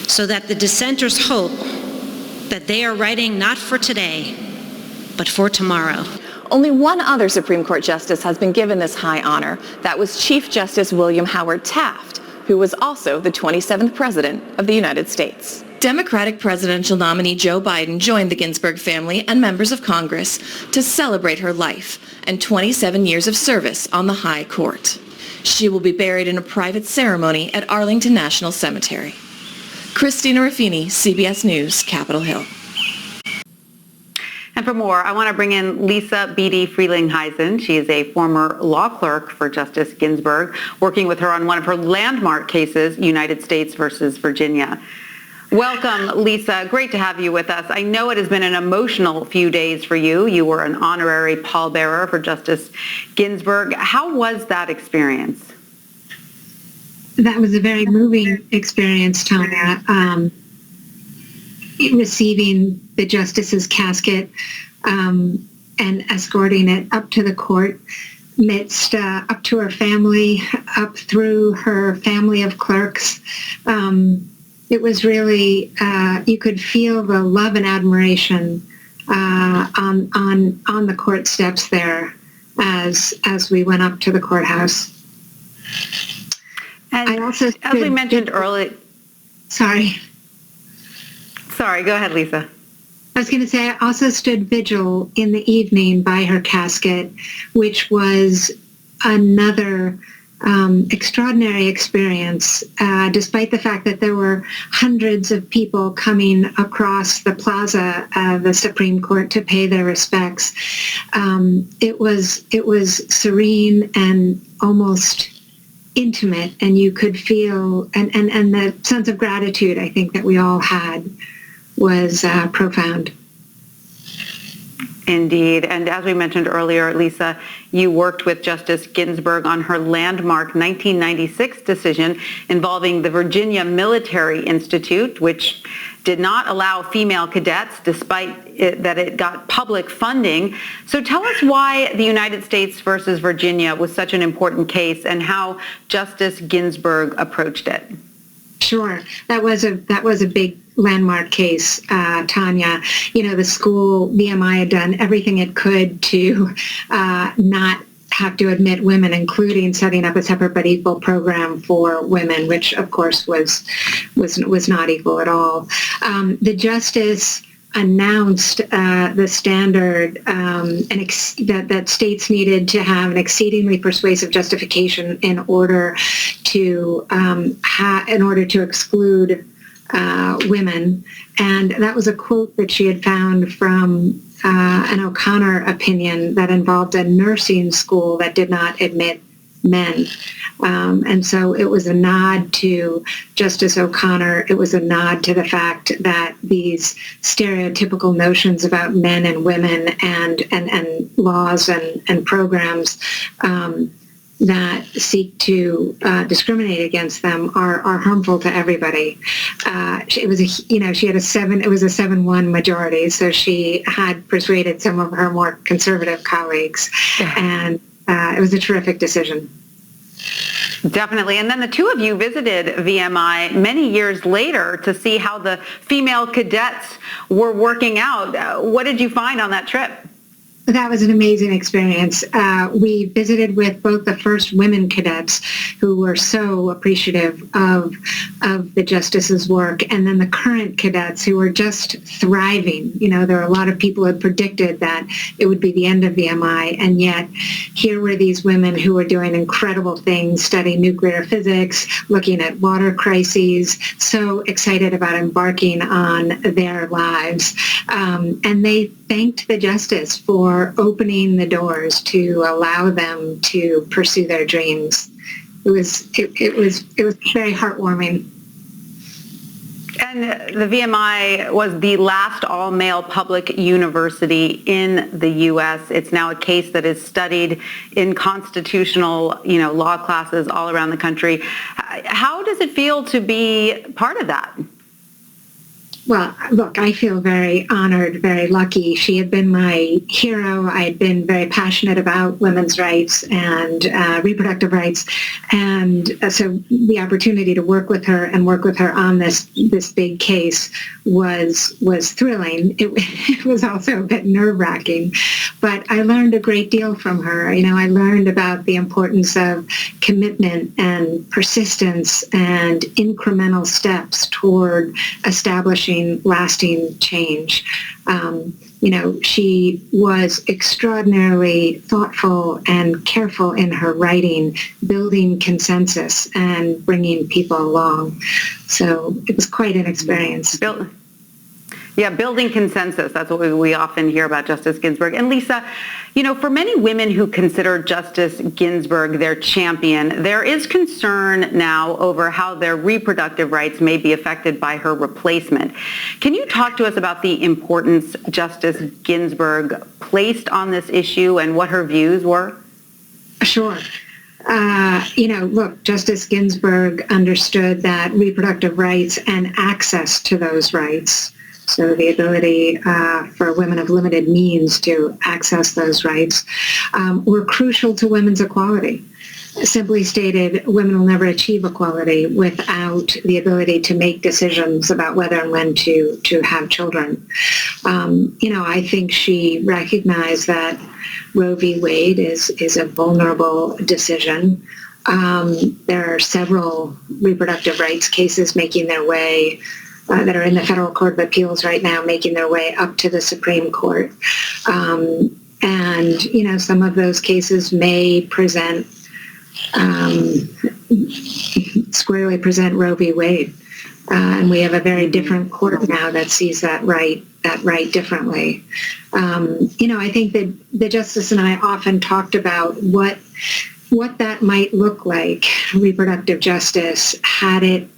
so that the dissenters hope that they are writing not for today, but for tomorrow. Only one other Supreme Court justice has been given this high honor. That was Chief Justice William Howard Taft, who was also the 27th President of the United States. Democratic presidential nominee Joe Biden joined the Ginsburg family and members of Congress to celebrate her life and 27 years of service on the High Court. She will be buried in a private ceremony at Arlington National Cemetery. Christina Ruffini, CBS News, Capitol Hill. And for more, I want to bring in Lisa Beatty Frelinghuysen. She is a former law clerk for Justice Ginsburg, working with her on one of her landmark cases, United States versus Virginia. Welcome, Lisa. Great to have you with us. I know it has been an emotional few days for you. You were an honorary pallbearer for Justice Ginsburg. How was that experience? That was a very moving experience, Tanya. Receiving the justice's casket and escorting it up to the court, up to her family, up through her family of clerks. It was really, you could feel the love and admiration on the court steps there as we went up to the courthouse. And I also, as we mentioned earlier, Sorry, go ahead, Lisa. I was going to say I also stood vigil in the evening by her casket, which was another extraordinary experience, despite the fact that there were hundreds of people coming across the plaza of the Supreme Court to pay their respects. It was serene and almost intimate, and you could feel, and the sense of gratitude I think that we all had was profound. Indeed. And as we mentioned earlier, Lisa, you worked with Justice Ginsburg on her landmark 1996 decision involving the Virginia Military Institute, which did not allow female cadets despite that it got public funding. So tell us why the United States versus Virginia was such an important case and how Justice Ginsburg approached it. Sure. That was a big landmark case, Tanya. You know, the school, VMI, had done everything it could to not have to admit women, including setting up a separate but equal program for women, which of course was not equal at all. The justice announced the standard that states needed to have an exceedingly persuasive justification in order to exclude women, and that was a quote that she had found from an O'Connor opinion that involved a nursing school that did not admit men. And so it was a nod to Justice O'Connor. It was a nod to the fact that these stereotypical notions about men and women and laws and programs that seek to discriminate against them are harmful to everybody. It was a 7-1 majority, so she had persuaded some of her more conservative colleagues, and it was a terrific decision. Definitely. And then the two of you visited VMI many years later to see how the female cadets were working out. What did you find on that trip? That was an amazing experience. We visited with both the first women cadets who were so appreciative of the justice's work, and then the current cadets who were just thriving. You know, there were a lot of people who had predicted that it would be the end of VMI, and yet here were these women who were doing incredible things, studying nuclear physics, looking at water crises, so excited about embarking on their lives. And they thanked the justice for opening the doors to allow them to pursue their dreams. It was very heartwarming. And the VMI was the last all-male public university in the U.S. It's now a case that is studied in constitutional, law classes all around the country. How does it feel to be part of that? Well, look, I feel very honored, very lucky. She had been my hero. I had been very passionate about women's rights and reproductive rights. And so the opportunity to work with her on this big case was thrilling. It was also a bit nerve-wracking, but I learned a great deal from her. You know, I learned about the importance of commitment and persistence and incremental steps toward establishing lasting change. You know, she was extraordinarily thoughtful and careful in her writing, building consensus and bringing people along. So it was quite an experience. Building consensus. That's what we often hear about Justice Ginsburg. And Lisa, you know, for many women who consider Justice Ginsburg their champion, there is concern now over how their reproductive rights may be affected by her replacement. Can you talk to us about the importance Justice Ginsburg placed on this issue and what her views were? Sure. You know, look, Justice Ginsburg understood that reproductive rights and access to those rights, so the ability for women of limited means to access those rights, were crucial to women's equality. Simply stated, women will never achieve equality without the ability to make decisions about whether and when to have children. You know, I think she recognized that Roe v. Wade is a vulnerable decision. There are several reproductive rights cases making their way that are in the Federal Court of Appeals right now, making their way up to the Supreme Court. And, you know, some of those cases may squarely present Roe v. Wade. And we have a very different court now that sees that right differently. You know, I think that the Justice and I often talked about what that might look like, reproductive justice, had it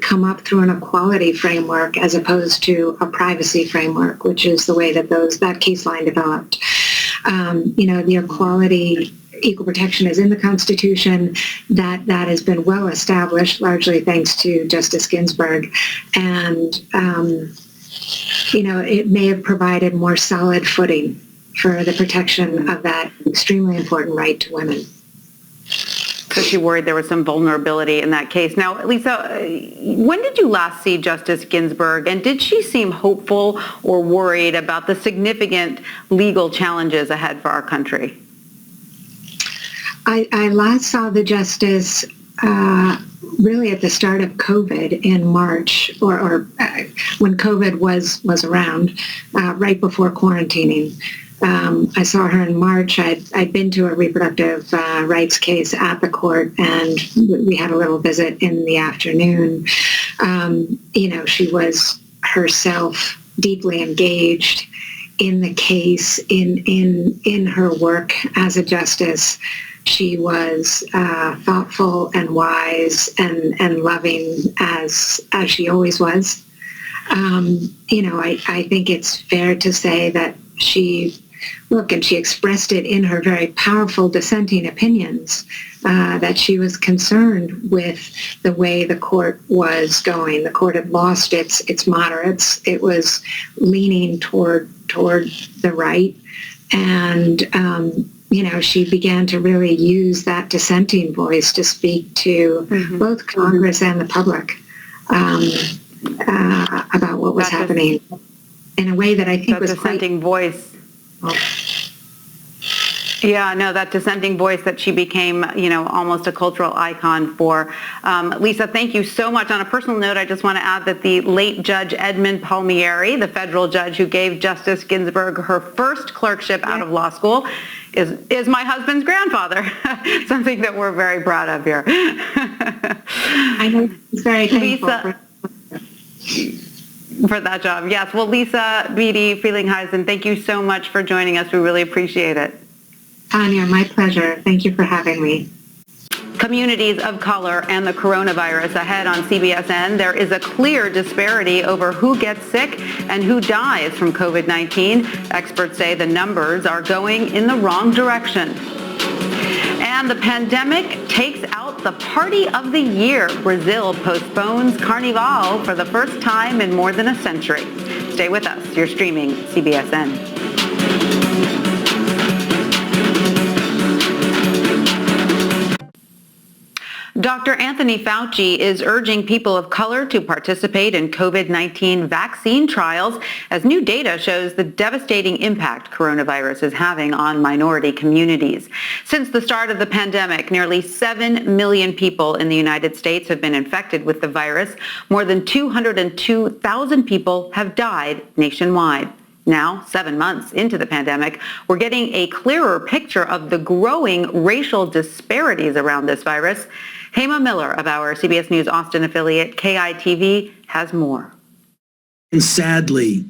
come up through an equality framework as opposed to a privacy framework, which is the way that that case line developed. You know, the equal protection is in the Constitution. That has been well established, largely thanks to Justice Ginsburg. And, you know, it may have provided more solid footing for the protection of that extremely important right to women. So she worried there was some vulnerability in that case. Now, Lisa, when did you last see Justice Ginsburg, and did she seem hopeful or worried about the significant legal challenges ahead for our country? I last saw the Justice really at the start of COVID in March, or when COVID was around, right before quarantining. I saw her in March. I'd been to a reproductive rights case at the court, and we had a little visit in the afternoon. You know, she was herself deeply engaged in the case, in her work as a justice. She was thoughtful and wise and loving as she always was. You know, I think it's fair to say that she expressed it in her very powerful dissenting opinions, that she was concerned with the way the court was going. The court had lost its moderates. It was leaning toward the right. And, you know, she began to really use that dissenting voice to speak to both Congress and the public about what was happening in a way that I think was dissenting voice. Yeah, no, that dissenting voice that she became, you know, almost a cultural icon for. Lisa, thank you so much. On a personal note, I just want to add that the late Judge Edmund Palmieri, the federal judge who gave Justice Ginsburg her first clerkship out of law school, is my husband's grandfather. Something that we're very proud of here. I know he's very thankful for that job. Yes. Well, Lisa Beatty Frelinghuysen, thank you so much for joining us. We really appreciate it. Tanya, my pleasure. Thank you for having me. Communities of color and the coronavirus ahead on CBSN. There is a clear disparity over who gets sick and who dies from COVID-19. Experts say the numbers are going in the wrong direction. And the pandemic takes out Well, the party of the year. Brazil postpones Carnival for the first time in more than a century. Stay with us. You're streaming CBSN. Dr. Anthony Fauci is urging people of color to participate in COVID-19 vaccine trials as new data shows the devastating impact coronavirus is having on minority communities. Since the start of the pandemic, nearly 7 million people in the United States have been infected with the virus. More than 202,000 people have died nationwide. Now, 7 months into the pandemic, we're getting a clearer picture of the growing racial disparities around this virus. Hema Miller of our CBS News Austin affiliate KITV has more. And sadly,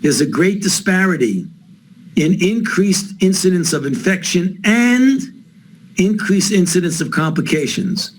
there's a great disparity in increased incidence of infection and increased incidence of complications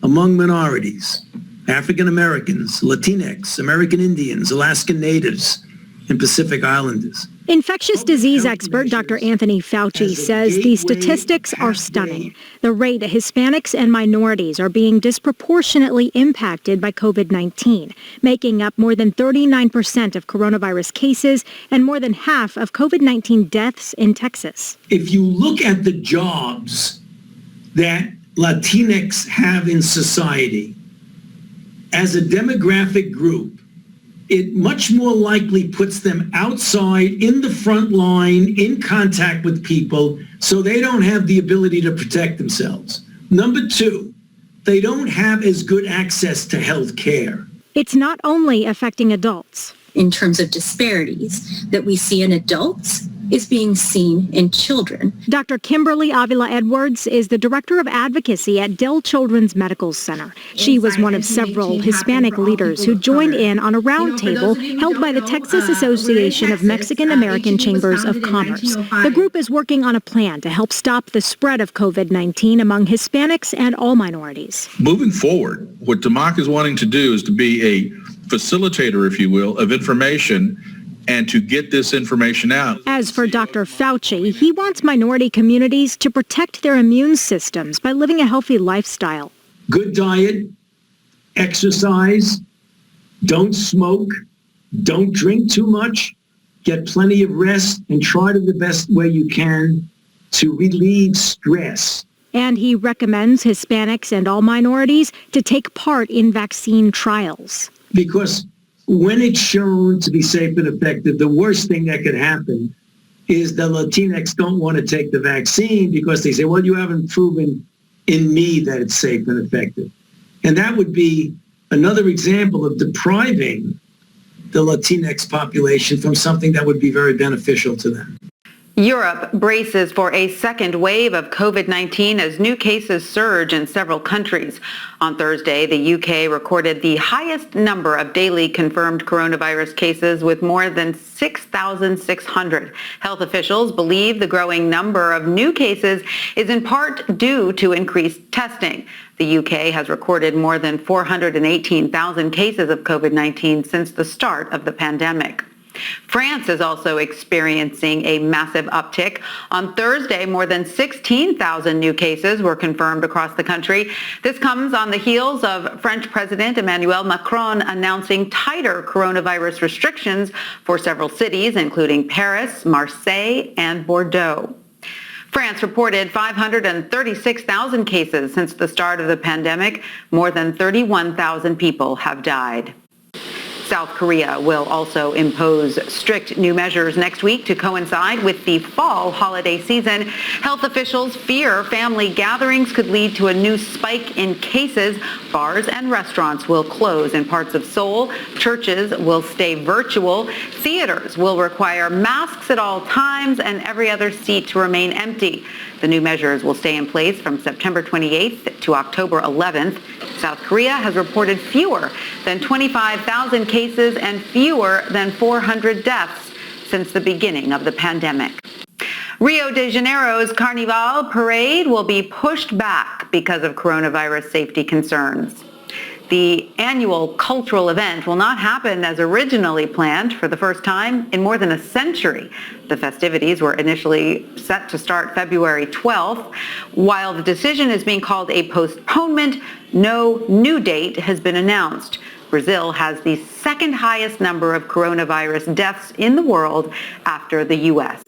among minorities, African Americans, Latinx, American Indians, Alaskan Natives, and Pacific Islanders. Infectious disease expert Dr. Anthony Fauci says these statistics are stunning. The rate that Hispanics and minorities are being disproportionately impacted by COVID-19, making up more than 39% of coronavirus cases and more than half of COVID-19 deaths in Texas. If you look at the jobs that Latinx have in society as a demographic group, it much more likely puts them outside in the front line, in contact with people, so they don't have the ability to protect themselves. Number two, they don't have as good access to health care. It's not only affecting adults. In terms of disparities that we see in adults is being seen in children. Dr. Kimberly Avila Edwards is the director of advocacy at Dell Children's Medical Center. She was one of several Hispanic leaders who joined in on a roundtable held by the Texas Association of Mexican American Chambers of Commerce. The group is working on a plan to help stop the spread of COVID-19 among Hispanics and all minorities. Moving forward, what DMAC is wanting to do is to be a facilitator, if you will, of information and to get this information out. As for Dr. Fauci, he wants minority communities to protect their immune systems by living a healthy lifestyle. Good diet, exercise, don't smoke, don't drink too much, get plenty of rest, and try to the best way you can to relieve stress. And he recommends Hispanics and all minorities to take part in vaccine trials. Because when it's shown to be safe and effective, the worst thing that could happen is the Latinx don't want to take the vaccine because they say, well, you haven't proven in me that it's safe and effective. And that would be another example of depriving the Latinx population from something that would be very beneficial to them. Europe braces for a second wave of COVID-19 as new cases surge in several countries. On Thursday, the UK recorded the highest number of daily confirmed coronavirus cases with more than 6,600. Health officials believe the growing number of new cases is in part due to increased testing. The UK has recorded more than 418,000 cases of COVID-19 since the start of the pandemic. France is also experiencing a massive uptick. On Thursday, more than 16,000 new cases were confirmed across the country. This comes on the heels of French President Emmanuel Macron announcing tighter coronavirus restrictions for several cities, including Paris, Marseille, and Bordeaux. France reported 536,000 cases since the start of the pandemic. More than 31,000 people have died. South Korea will also impose strict new measures next week to coincide with the fall holiday season. Health officials fear family gatherings could lead to a new spike in cases. Bars and restaurants will close in parts of Seoul. Churches will stay virtual. Theaters will require masks at all times and every other seat to remain empty. The new measures will stay in place from September 28th to October 11th. South Korea has reported fewer than 25,000 cases and fewer than 400 deaths since the beginning of the pandemic. Rio de Janeiro's Carnival parade will be pushed back because of coronavirus safety concerns. The annual cultural event will not happen as originally planned for the first time in more than a century. The festivities were initially set to start February 12th. While the decision is being called a postponement, no new date has been announced. Brazil has the second highest number of coronavirus deaths in the world after the U.S.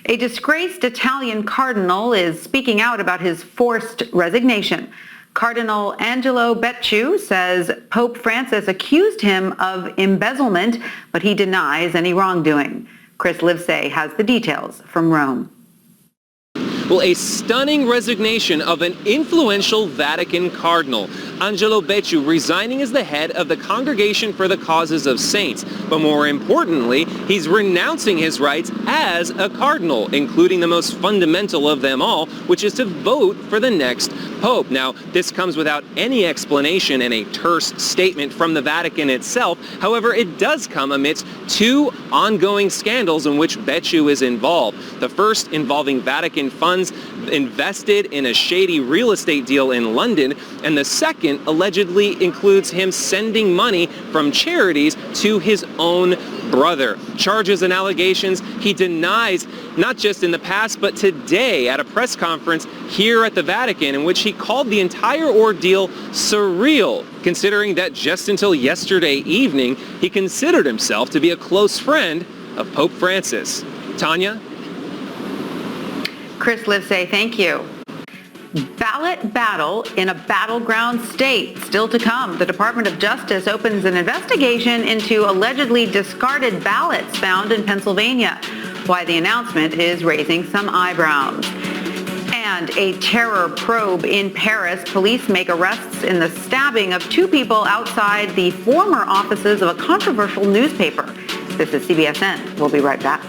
A disgraced Italian cardinal is speaking out about his forced resignation. Cardinal Angelo Becciu says Pope Francis accused him of embezzlement, but he denies any wrongdoing. Chris Livesay has the details from Rome. Well, a stunning resignation of an influential Vatican cardinal. Angelo Becciu resigning as the head of the Congregation for the Causes of Saints. But more importantly, he's renouncing his rights as a cardinal, including the most fundamental of them all, which is to vote for the next pope. Now, this comes without any explanation and a terse statement from the Vatican itself. However, it does come amidst two ongoing scandals in which Becciu is involved. The first involving Vatican funds invested in a shady real estate deal in London, and the second allegedly includes him sending money from charities to his own brother. Charges and allegations he denies, not just in the past, but today at a press conference here at the Vatican, in which he called the entire ordeal surreal, considering that just until yesterday evening, he considered himself to be a close friend of Pope Francis. Tanya? Chris Livesay, thank you. Ballot battle in a battleground state. Still to come, the Department of Justice opens an investigation into allegedly discarded ballots found in Pennsylvania. Why the announcement is raising some eyebrows. And a terror probe in Paris. Police make arrests in the stabbing of two people outside the former offices of a controversial newspaper. This is Cbsn. We'll be right back.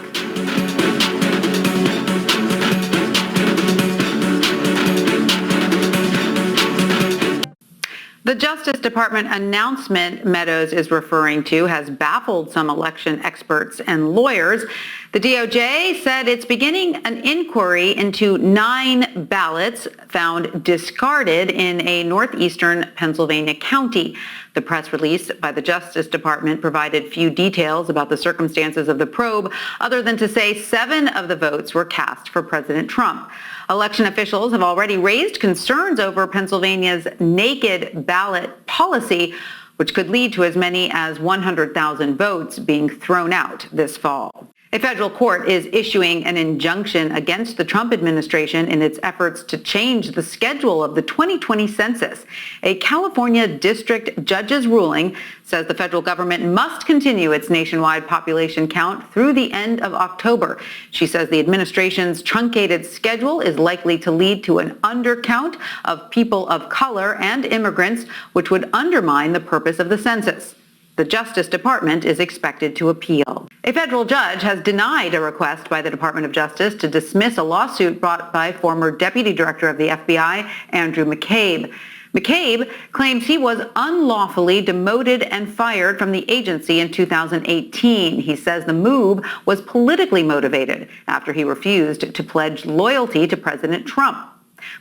The Justice Department announcement Meadows is referring to has baffled some election experts and lawyers. The DOJ said it's beginning an inquiry into 9 ballots found discarded in a northeastern Pennsylvania county. The press release by the Justice Department provided few details about the circumstances of the probe, other than to say 7 of the votes were cast for President Trump. Election officials have already raised concerns over Pennsylvania's naked ballot policy, which could lead to as many as 100,000 votes being thrown out this fall. A federal court is issuing an injunction against the Trump administration in its efforts to change the schedule of the 2020 census. A California district judge's ruling says the federal government must continue its nationwide population count through the end of October. She says the administration's truncated schedule is likely to lead to an undercount of people of color and immigrants, which would undermine the purpose of the census. The Justice Department is expected to appeal. A federal judge has denied a request by the Department of Justice to dismiss a lawsuit brought by former Deputy Director of the FBI, Andrew McCabe. McCabe claims he was unlawfully demoted and fired from the agency in 2018. He says the move was politically motivated after he refused to pledge loyalty to President Trump.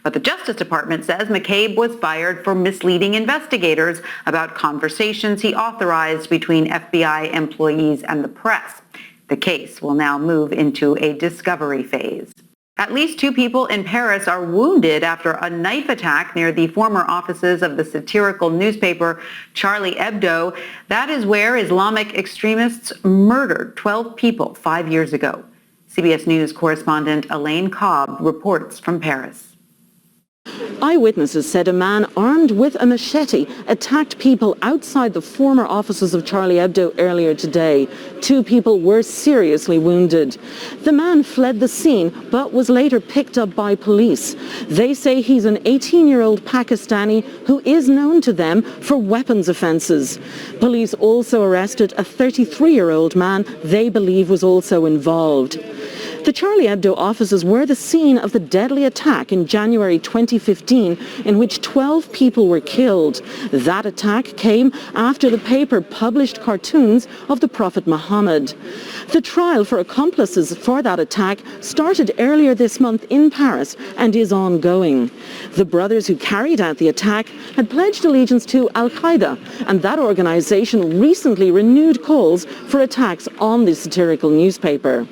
But the Justice Department says McCabe was fired for misleading investigators about conversations he authorized between FBI employees and the press. The case will now move into a discovery phase. At least 2 people in Paris are wounded after a knife attack near the former offices of the satirical newspaper Charlie Hebdo. That is where Islamic extremists murdered 12 people 5 years ago. CBS News correspondent Elaine Cobb reports from Paris. Eyewitnesses said a man armed with a machete attacked people outside the former offices of Charlie Hebdo earlier today. 2 people were seriously wounded. The man fled the scene but was later picked up by police. They say he's an 18-year-old Pakistani who is known to them for weapons offences. Police also arrested a 33-year-old man they believe was also involved. The Charlie Hebdo offices were the scene of the deadly attack in January 2015 in which 12 people were killed. That attack came after the paper published cartoons of the Prophet Muhammad. The trial for accomplices for that attack started earlier this month in Paris and is ongoing. The brothers who carried out the attack had pledged allegiance to Al-Qaeda, and that organization recently renewed calls for attacks on the satirical newspaper.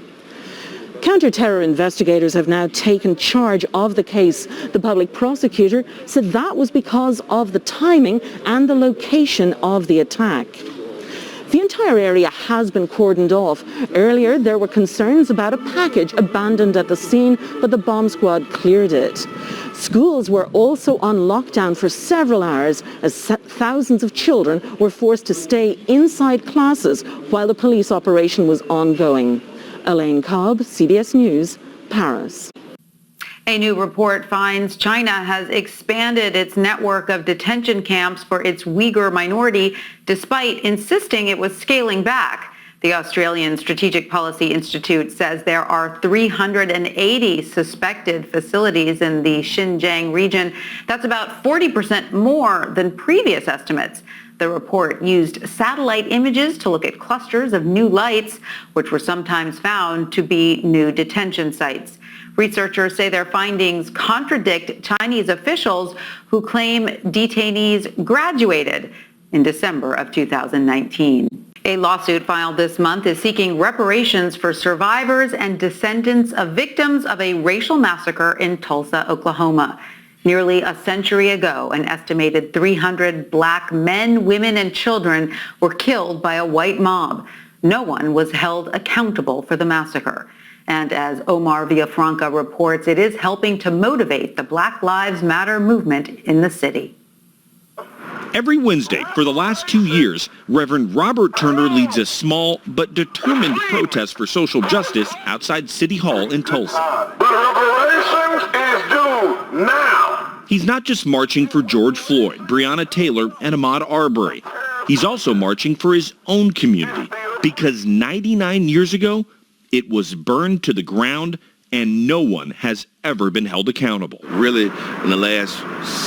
Counter-terror investigators have now taken charge of the case. The public prosecutor said that was because of the timing and the location of the attack. The entire area has been cordoned off. Earlier, there were concerns about a package abandoned at the scene, but the bomb squad cleared it. Schools were also on lockdown for several hours as thousands of children were forced to stay inside classes while the police operation was ongoing. Elaine Cobb, CBS News, Paris. A new report finds China has expanded its network of detention camps for its Uyghur minority, despite insisting it was scaling back. The Australian Strategic Policy Institute says there are 380 suspected facilities in the Xinjiang region. That's about 40% more than previous estimates. The report used satellite images to look at clusters of new lights, which were sometimes found to be new detention sites. Researchers say their findings contradict Chinese officials who claim detainees graduated in December of 2019. A lawsuit filed this month is seeking reparations for survivors and descendants of victims of a racial massacre in Tulsa, Oklahoma. Nearly a century ago, an estimated 300 black men, women, and children were killed by a white mob. No one was held accountable for the massacre. And as Omar Villafranca reports, it is helping to motivate the Black Lives Matter movement in the city. Every Wednesday for the last 2 years, Reverend Robert Turner leads a small but determined protest for social justice outside City Hall in Tulsa. But reparations is due now. He's not just marching for George Floyd, Breonna Taylor, and Ahmaud Arbery. He's also marching for his own community because 99 years ago, it was burned to the ground and no one has ever been held accountable. Really, in the last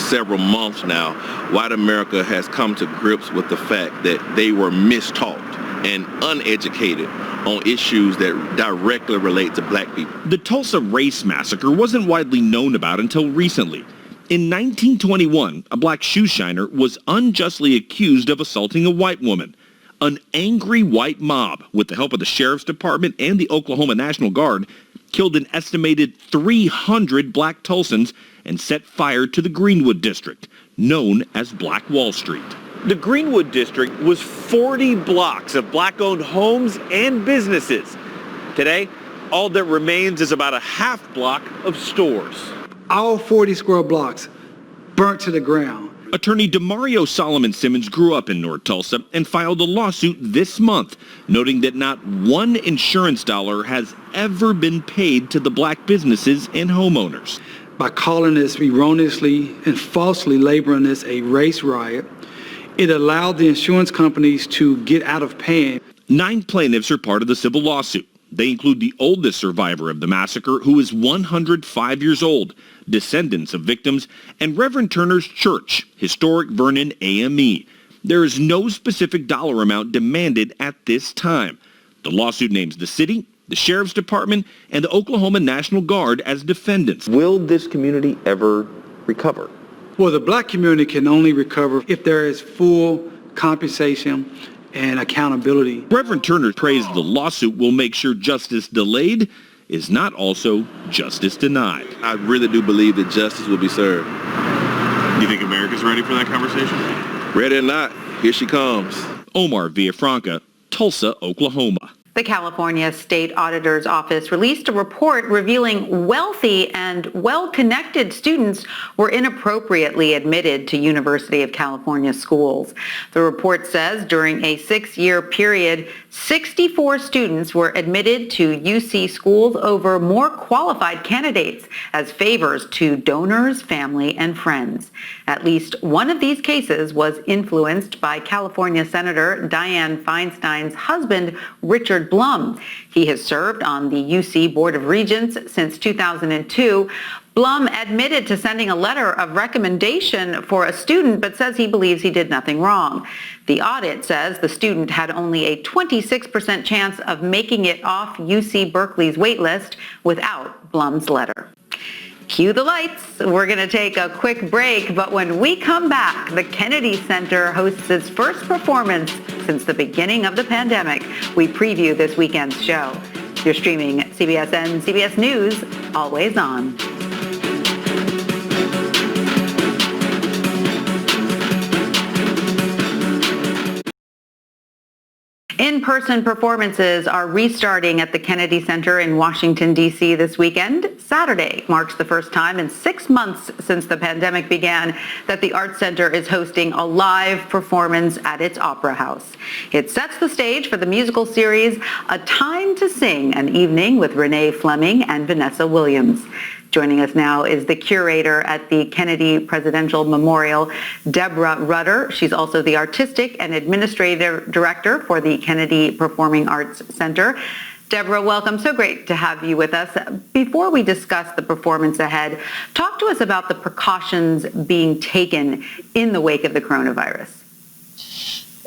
several months now, white America has come to grips with the fact that they were mistaught and uneducated on issues that directly relate to black people. The Tulsa Race Massacre wasn't widely known about until recently. In 1921, a black shoe shiner was unjustly accused of assaulting a white woman. An angry white mob, with the help of the Sheriff's Department and the Oklahoma National Guard, killed an estimated 300 black Tulsans and set fire to the Greenwood District, known as Black Wall Street. The Greenwood District was 40 blocks of black-owned homes and businesses. Today, all that remains is about a half block of stores. All 40 square blocks burnt to the ground. Attorney DeMario Solomon Simmons grew up in North Tulsa and filed a lawsuit this month, noting that not one insurance dollar has ever been paid to the black businesses and homeowners. By calling this erroneously and falsely labeling this a race riot, it allowed the insurance companies to get out of paying. 9 plaintiffs are part of the civil lawsuit. They include the oldest survivor of the massacre, who is 105 years old, descendants of victims, and Reverend Turner's church, Historic Vernon AME. There is no specific dollar amount demanded at this time. The lawsuit names the city, the Sheriff's Department, and the Oklahoma National Guard as defendants. Will this community ever recover? Well, the black community can only recover if there is full compensation and accountability. Reverend Turner prays the lawsuit will make sure justice delayed is not also justice denied. I really do believe that justice will be served. Do you think America's ready for that conversation? Ready or not, here she comes. Omar Villafranca, Tulsa, Oklahoma. The California State Auditor's Office released a report revealing wealthy and well-connected students were inappropriately admitted to University of California schools. The report says during a 6-year period, 64 students were admitted to UC schools over more qualified candidates as favors to donors, family, and friends. At least one of these cases was influenced by California Senator Dianne Feinstein's husband, Richard Richard Blum. He has served on the UC Board of Regents since 2002. Blum admitted to sending a letter of recommendation for a student, but says he believes he did nothing wrong. The audit says the student had only a 26% chance of making it off UC Berkeley's waitlist without Blum's letter. Cue the lights. We're going to take a quick break, but when we come back, the Kennedy Center hosts its first performance since the beginning of the pandemic. We preview this weekend's show. You're streaming CBSN, CBS News, always on. In-person performances are restarting at the Kennedy Center in Washington, D.C. this weekend. Saturday marks the first time in 6 months since the pandemic began that the Arts Center is hosting a live performance at its Opera House. It sets the stage for the musical series A Time to Sing, an evening with Renee Fleming and Vanessa Williams. Joining us now is the curator at the Kennedy Presidential Memorial, Deborah Rutter. She's also the artistic and administrative director for the Kennedy Performing Arts Center. Deborah, welcome. So great to have you with us. Before we discuss the performance ahead, talk to us about the precautions being taken in the wake of the coronavirus.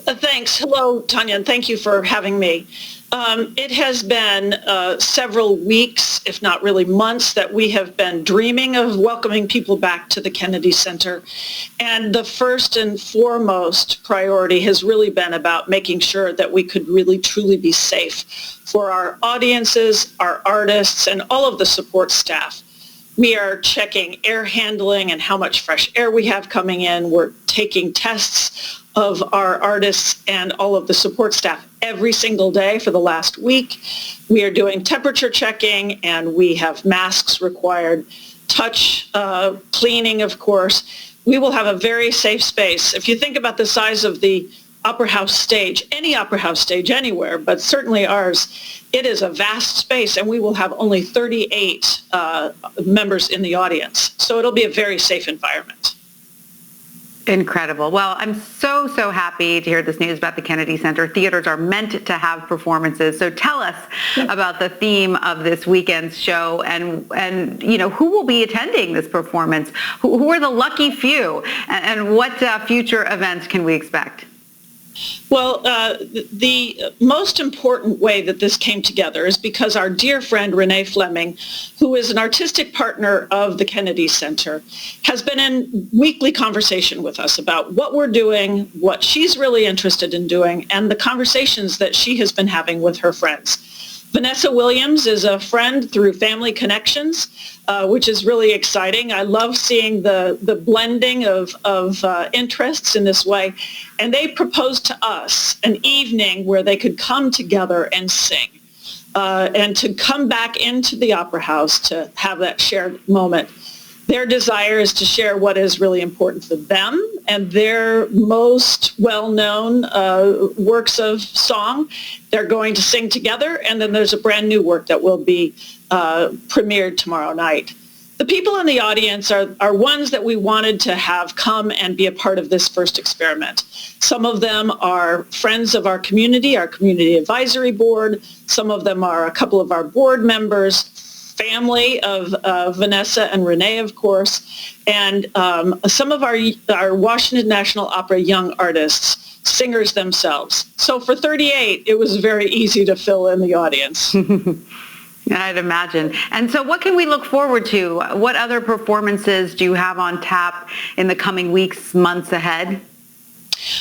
Thanks. Hello, Tanya, and thank you for having me. It has been several weeks, if not really months, that we have been dreaming of welcoming people back to the Kennedy Center. And the first and foremost priority has really been about making sure that we could really truly be safe for our audiences, our artists, and all of the support staff. We are checking air handling and how much fresh air we have coming in. We're taking tests of our artists and all of the support staff every single day for the last week. We are doing temperature checking, and we have masks required, touch cleaning, of course. We will have a very safe space. If you think about the size of the Opera House stage, any Opera House stage anywhere, but certainly ours, it is a vast space, and we will have only 38 members in the audience. So it'll be a very safe environment. Incredible. Well, I'm so happy to hear this news about the Kennedy Center. Theaters are meant to have performances. So tell us about the theme of this weekend's show and you know, who will be attending this performance? Who are the lucky few? And what future events can we expect? Well, the most important way that this came together is because our dear friend Renee Fleming, who is an artistic partner of the Kennedy Center, has been in weekly conversation with us about what we're doing, what she's really interested in doing, and the conversations that she has been having with her friends. Vanessa Williams is a friend through family connections, which is really exciting. I love seeing the blending of interests in this way. And they proposed to us an evening where they could come together and sing, and to come back into the Opera House to have that shared moment. Their desire is to share what is really important for them and their most well-known works of song. They're going to sing together, and then there's a brand new work that will be premiered tomorrow night. The people in the audience are ones that we wanted to have come and be a part of this first experiment. Some of them are friends of our community advisory board. Some of them are a couple of our board members, family of Vanessa and Renee, of course, and some of our Washington National Opera young artists, singers themselves. So for 38, it was very easy to fill in the audience. I'd imagine. And so what can we look forward to? What other performances do you have on tap in the coming weeks, months ahead?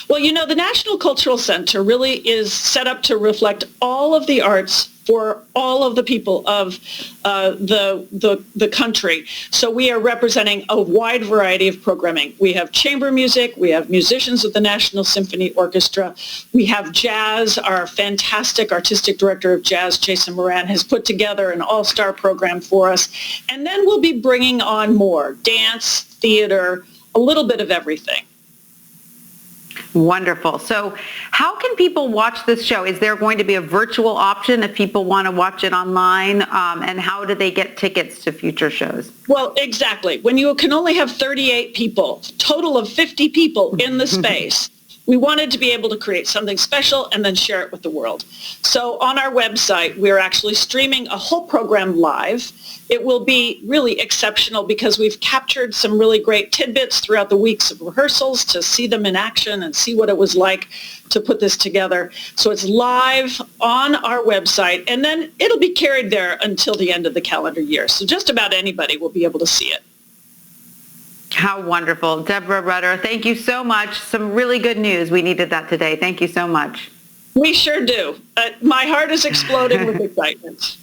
Well, you know, the National Cultural Center really is set up to reflect all of the arts for all of the people of the country. So we are representing a wide variety of programming. We have chamber music, we have musicians of the National Symphony Orchestra, we have jazz. Our fantastic artistic director of jazz, Jason Moran, has put together an all-star program for us. And then we'll be bringing on more dance, theater, a little bit of everything. Wonderful. So how can people watch this show? Is there going to be a virtual option if people want to watch it online? And how do they get tickets to future shows? Well, exactly. When you can only have 38 people, total of 50 people in the space, We wanted to be able to create something special and then share it with the world. So on our website, we're actually streaming a whole program live. It will be really exceptional because we've captured some really great tidbits throughout the weeks of rehearsals to see them in action and see what it was like to put this together. So it's live on our website, and then it'll be carried there until the end of the calendar year. So just about anybody will be able to see it. How wonderful. Deborah Rutter, thank you so much. Some really good news. We needed that today. Thank you so much. We sure do. My heart is exploding with excitement.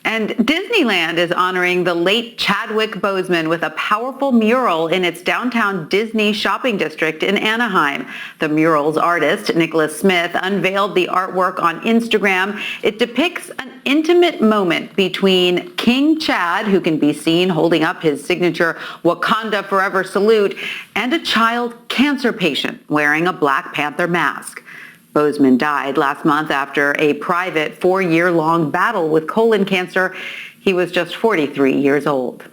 And Disneyland is honoring the late Chadwick Boseman with a powerful mural in its downtown Disney shopping district in Anaheim. The mural's artist, Nicholas Smith, unveiled the artwork on Instagram. It depicts an intimate moment between King Chad, who can be seen holding up his signature Wakanda Forever salute, and a child cancer patient wearing a Black Panther mask. Boseman died last month after a private 4-year-long battle with colon cancer. He was just 43 years old.